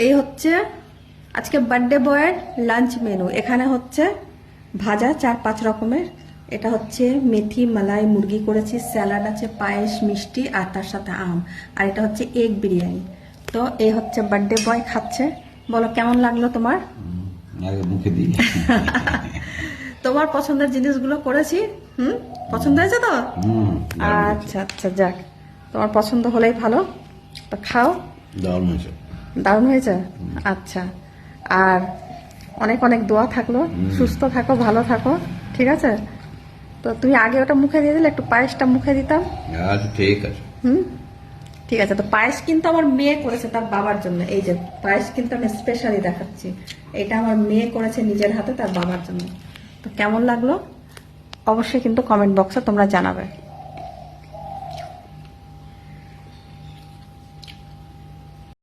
এই হচ্ছে আজকে বার্থডে বয়ের লাঞ্চ মেনু। এখানে হচ্ছে ভাজা 4-5 রকমের, এটা হচ্ছে মেথি মালাই মুরগি করেছি, স্যালাড আছে, পায়েস, মিষ্টি আর তার সাথে আম, আর এটা হচ্ছে এগ বিরিয়ানি। তো এই হচ্ছে বার্থডে বয় খাচ্ছে। বলো কেমন লাগলো তোমার? আগে মুখে দিই। তোমার পছন্দের জিনিসগুলো করেছি। পছন্দ হয়েছে তো? দারুণ আচ্ছা আচ্ছা, যাক, তোমার পছন্দ হলেই ভালো। তো খাও। দারুণ হয়েছে। দারুণ হয়েছে। আচ্ছা, আর অনেক অনেক দোয়া থাকলো, সুস্থ থাকো, ভালো থাকো, ঠিক আছে? তো তুমি আগে ওটা মুখে দিয়ে দিলে, একটু পায়েসটা মুখে দিতাম। আচ্ছা ঠিক আছে। ঠিক আছে। তো পায়েস কিন্তু আমার মেয়ে করেছে তার বাবার জন্য। এই যে পায়েস কিন্তু আমি স্পেশালি দেখাচ্ছি, এটা আমার মেয়ে করেছে নিজের হাতে তার বাবার জন্য। তো কেমন লাগলো অবশ্যই কিন্তু কমেন্ট বক্সে তোমরা জানাবে।